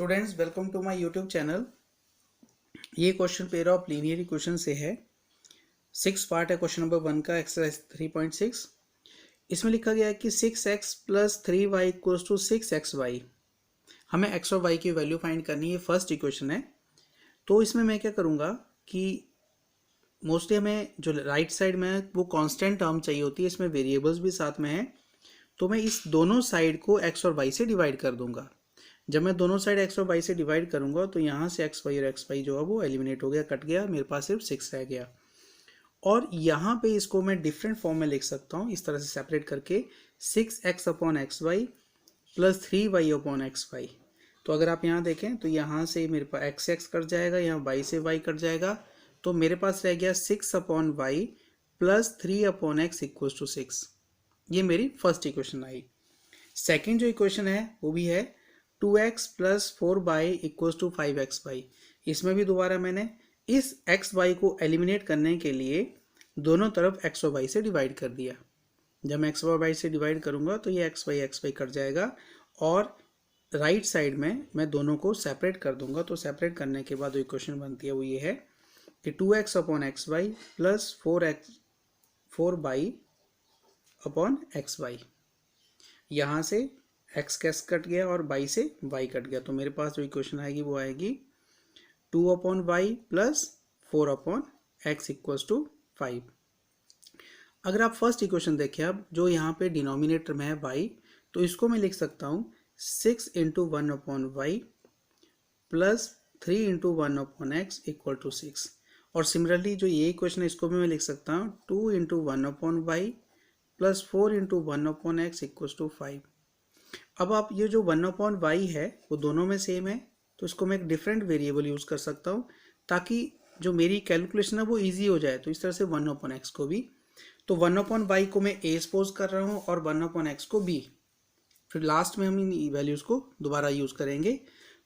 Students welcome to my YouTube channel. ये question pair of linear equation से है। 6 part है क्वेश्चन नंबर 1 का, एक्सरसाइज 3.6। इसमें लिखा गया है कि 6x + 3y equals to 6xy। हमें x और y की वैल्यू फाइंड करनी है, फर्स्ट इक्वेशन है। तो इसमें मैं क्या करूँगा कि मोस्टली हमें जो राइट साइड में है वो कांस्टेंट टर्म चाहिए होती है, इसमें वेरिएबल्स भी साथ में है। तो मैं इस दोनों साइड को x और y से डिवाइड कर दूंगा। जब मैं दोनों साइड x और y से डिवाइड करूंगा तो यहाँ से xy और xy जो है वो एलिमिनेट हो गया, कट गया, मेरे पास सिर्फ 6 रह गया। और यहाँ पे इसको मैं डिफरेंट फॉर्म में लिख सकता हूँ, इस तरह से सेपरेट करके 6x/xy + 3y/xy। तो अगर आप यहाँ देखें तो यहाँ से मेरे पास x कट जाएगा, यहाँ y से y कट जाएगा, तो मेरे पास रह गया 6/y + 3/x = 6। ये मेरी फर्स्ट इक्वेशन आई। सेकेंड जो इक्वेशन है वो भी है 2x + 4y = 5xy। इसमें भी दोबारा मैंने इस x y को एलिमिनेट करने के लिए दोनों तरफ x और y से डिवाइड कर दिया। जब मैं x और y से डिवाइड करूंगा तो ये x y कट जाएगा और राइट साइड में मैं दोनों को सेपरेट कर दूंगा। तो सेपरेट करने के बाद जो इक्वेशन बनती है वो ये है कि 2x/xy + 4y/xy। यहाँ से x कैस कट गया और y से y कट गया, तो मेरे पास जो इक्वेशन आएगी वो आएगी 2/y + 4/x = 5। अगर आप फर्स्ट इक्वेशन देखें, अब जो यहाँ पे डिनोमिनेटर में है y, तो इसको मैं लिख सकता हूँ 6 × 1/y + 3 × 1/x = 6। और सिमिलरली जो ये इक्वेशन है इसको भी मैं लिख सकता हूँ 2 × 1/y + 4 × 1/x = 5। अब आप ये जो 1/y है वो दोनों में सेम है, तो इसको मैं एक डिफरेंट वेरिएबल यूज़ कर सकता हूँ ताकि जो मेरी कैलकुलेशन है वो इजी हो जाए। तो इस तरह से 1/x को भी, तो 1/y को मैं a सपोज कर रहा हूँ और 1/x को b, फिर लास्ट में हम इन वैल्यूज़ को दोबारा यूज़ करेंगे।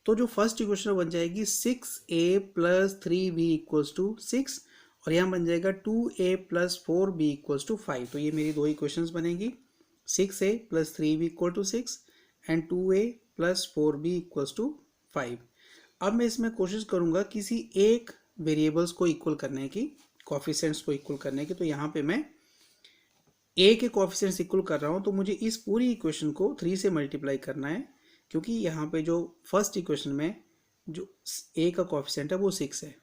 तो जो फर्स्ट इक्वेशन बन जाएगी 6a + 3b = 6 और यहाँ बन जाएगा 2a + 4b = 5। तो ये मेरी दो इक्वेशंस बनेगी, 6a + 3b = 6 and 2a + 4b = 5। अब मैं इसमें कोशिश करूंगा किसी एक वेरिएबल्स को इक्वल करने की, कोएफिशिएंट्स को इक्वल करने की। तो यहाँ पे मैं a के कोएफिशिएंट्स इक्वल कर रहा हूँ, तो मुझे इस पूरी इक्वेशन को 3 से मल्टीप्लाई करना है, क्योंकि यहाँ पे जो फर्स्ट इक्वेशन में जो a का कोएफिशिएंट है वो 6 है,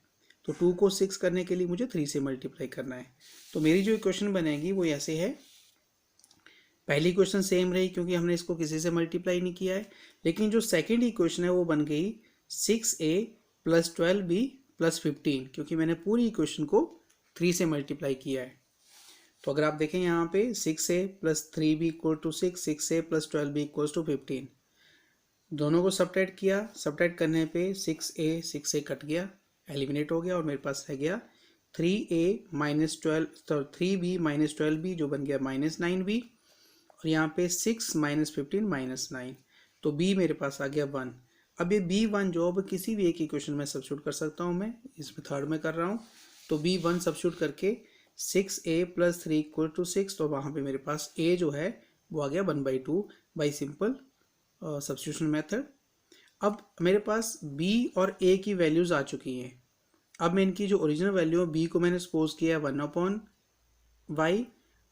तो 2 को 6 करने के लिए मुझे 3 से मल्टीप्लाई करना है। तो मेरी जो इक्वेशन बनेगी वो ऐसे है। पहली इक्वेशन सेम रही क्योंकि हमने इसको किसी से मल्टीप्लाई नहीं किया है, लेकिन जो सेकंड इक्वेशन है वो बन गई 6a + 12b + 15, क्योंकि मैंने पूरी इक्वेशन को 3 से मल्टीप्लाई किया है। तो अगर आप देखें यहाँ पे 6a + 3b = 6, 6a + 12b = 15। दोनों को सब्ट्रैक्ट किया, सब्ट्रैक्ट करने पे 6a कट गया, एलिमिनेट हो गया और मेरे पास रह गया 3b - 12b जो बन गया -9b, और यहाँ पे 6 - 15 -9, तो b मेरे पास आ गया 1। अब ये b1 जो अब किसी भी एक इक्वेशन में सब्स्टिट्यूट कर सकता हूँ, मैं इसमें थर्ड में कर रहा हूँ। तो b1 सब्स्टिट्यूट करके 6a + 3 = 6, तो वहाँ पे मेरे पास a जो है वो आ गया 1/2 बाई सिंपल सब्स्टिट्यूशन मेथड। अब मेरे पास b और a की वैल्यूज़ आ चुकी हैं। अब मैं इनकी जो ओरिजिनल वैल्यू है b को मैंने सपोज किया 1/y,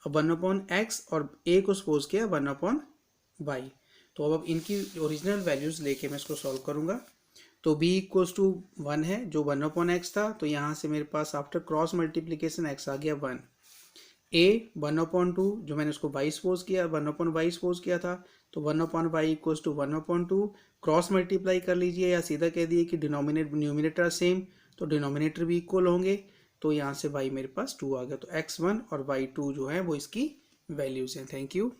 1/x और a को सपोज किया 1/y। तो अब इनकी ओरिजिनल वैल्यूज़ लेके मैं इसको सॉल्व करूँगा। तो b = 1 है जो 1/x था, तो यहाँ से मेरे पास आफ्टर क्रॉस मल्टीप्लिकेशन x आ गया 1। a 1/2 जो मैंने उसको y सपोज किया, 1/y सपोज किया था, तो 1/y = 1/2। क्रॉस मल्टीप्लाई कर लीजिए या सीधा कह दिए कि न्यूमिनेटर सेम, तो डिनोमिनेटर भी इक्वल होंगे। तो यहाँ से y मेरे पास 2 आ गया। तो x1 और y2 जो है वो इसकी वैल्यूज़ हैं। Thank you.